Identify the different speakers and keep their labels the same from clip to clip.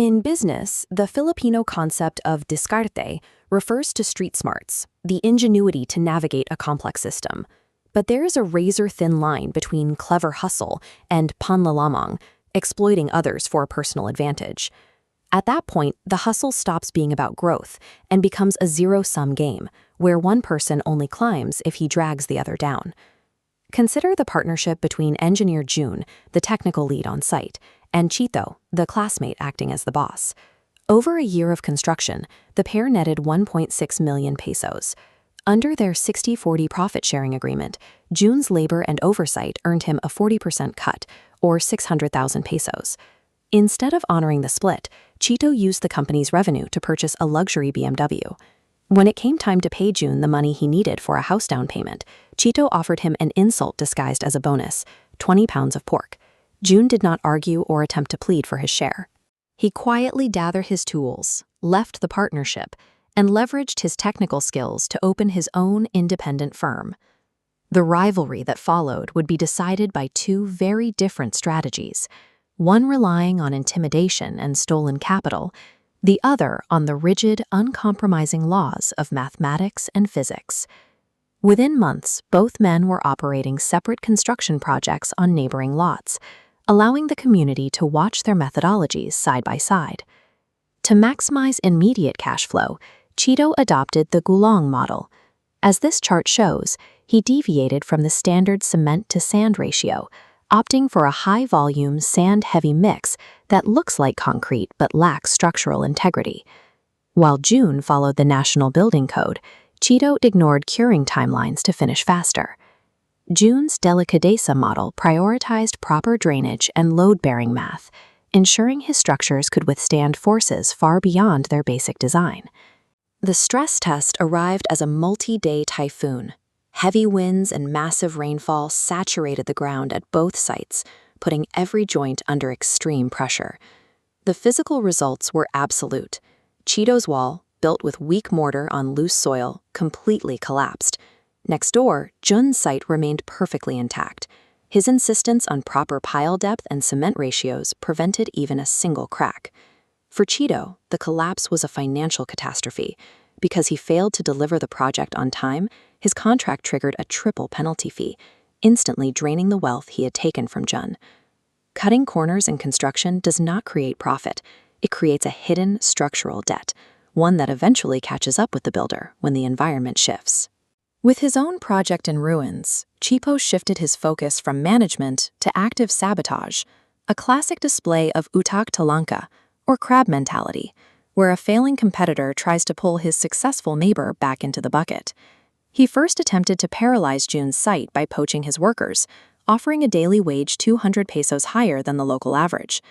Speaker 1: In business, the Filipino concept of diskarte refers to street smarts, the ingenuity to navigate a complex system. But there is a razor-thin line between clever hustle and panlalamang, exploiting others for a personal advantage. At that point, the hustle stops being about growth and becomes a zero-sum game, where one person only climbs if he drags the other down. Consider the partnership between Engineer Jun, the technical lead on site, and Chito, the classmate acting as the boss. Over a year of construction, the pair netted 1.6 million pesos. Under their 60-40 profit-sharing agreement, Jun's labor and oversight earned him a 40% cut, or 600,000 pesos. Instead of honoring the split, Chito used the company's revenue to purchase a luxury BMW. When it came time to pay Jun the money he needed for a house down payment, Chito offered him an insult disguised as a bonus, 20 pounds of pork. Jun did not argue or attempt to plead for his share. He quietly gathered his tools, left the partnership, and leveraged his technical skills to open his own independent firm. The rivalry that followed would be decided by two very different strategies, one relying on intimidation and stolen capital, the other on the rigid, uncompromising laws of mathematics and physics. Within months, both men were operating separate construction projects on neighboring lots, allowing the community to watch their methodologies side by side. To maximize immediate cash flow, Chito adopted the gulong model. As this chart shows, he deviated from the standard cement-to-sand ratio, opting for a high-volume, sand-heavy mix that looks like concrete but lacks structural integrity. While Jun followed the National Building Code, Chito ignored curing timelines to finish faster. Jun's delicadeza model prioritized proper drainage and load-bearing math, ensuring his structures could withstand forces far beyond their basic design. The stress test arrived as a multi-day typhoon. Heavy winds and massive rainfall saturated the ground at both sites, putting every joint under extreme pressure. The physical results were absolute. Chito's wall, built with weak mortar on loose soil, completely collapsed. Next door, Jun's site remained perfectly intact. His insistence on proper pile depth and cement ratios prevented even a single crack. For Chito, the collapse was a financial catastrophe. Because he failed to deliver the project on time, his contract triggered a triple penalty fee, instantly draining the wealth he had taken from Jun. Cutting corners in construction does not create profit. It creates a hidden structural debt, one that eventually catches up with the builder when the environment shifts. With his own project in ruins, Chito shifted his focus from management to active sabotage, a classic display of utak talangka, or crab mentality, where a failing competitor tries to pull his successful neighbor back into the bucket. He first attempted to paralyze Jun's site by poaching his workers, offering a daily wage 200 pesos higher than the local average.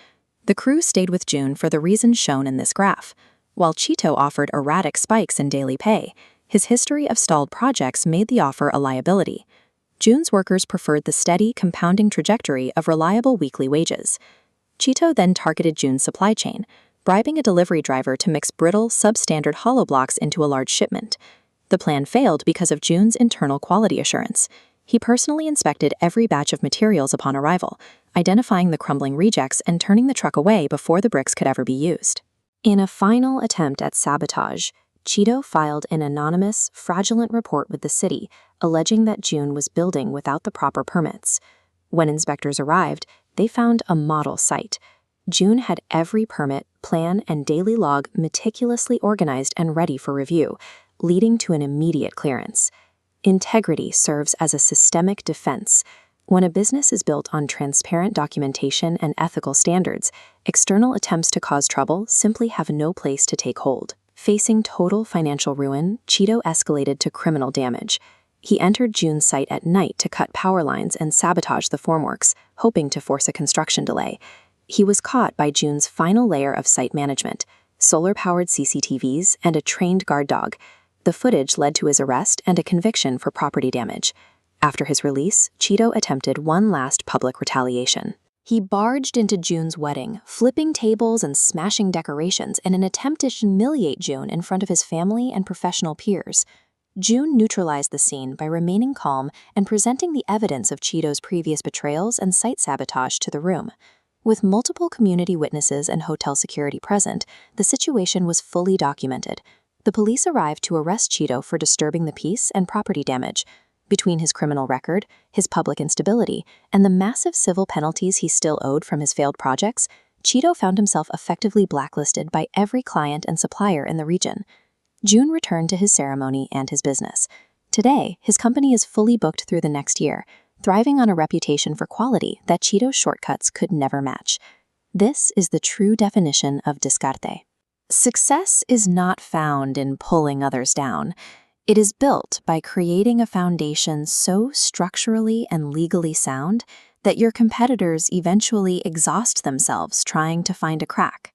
Speaker 1: The crew stayed with Jun for the reasons shown in this graph. While Chito offered erratic spikes in daily pay, his history of stalled projects made the offer a liability. Jun's workers preferred the steady, compounding trajectory of reliable weekly wages. Chito then targeted Jun's supply chain, bribing a delivery driver to mix brittle, substandard hollow blocks into a large shipment. The plan failed because of Jun's internal quality assurance. He personally inspected every batch of materials upon arrival, identifying the crumbling rejects and turning the truck away before the bricks could ever be used. In a final attempt at sabotage, Chito filed an anonymous, fraudulent report with the city, alleging that Jun was building without the proper permits. When inspectors arrived, they found a model site. Jun had every permit, plan, and daily log meticulously organized and ready for review, leading to an immediate clearance. Integrity serves as a systemic defense. When a business is built on transparent documentation and ethical standards, external attempts to cause trouble simply have no place to take hold. Facing total financial ruin, Chito escalated to criminal damage. He entered Jun's site at night to cut power lines and sabotage the formworks, hoping to force a construction delay. He was caught by Jun's final layer of site management, solar-powered CCTVs, and a trained guard dog. The footage led to his arrest and a conviction for property damage. After his release, Chito attempted one last public retaliation. He barged into Jun's wedding, flipping tables and smashing decorations in an attempt to humiliate Jun in front of his family and professional peers. Jun neutralized the scene by remaining calm and presenting the evidence of Chito's previous betrayals and site sabotage to the room. With multiple community witnesses and hotel security present, the situation was fully documented. The police arrived to arrest Cheeto for disturbing the peace and property damage. Between his criminal record, his public instability, and the massive civil penalties he still owed from his failed projects, Cheeto found himself effectively blacklisted by every client and supplier in the region. Jun returned to his ceremony and his business. Today, his company is fully booked through the next year, thriving on a reputation for quality that Cheeto's shortcuts could never match. This is the true definition of Diskarte. Success is not found in pulling others down. It is built by creating a foundation so structurally and legally sound that your competitors eventually exhaust themselves trying to find a crack.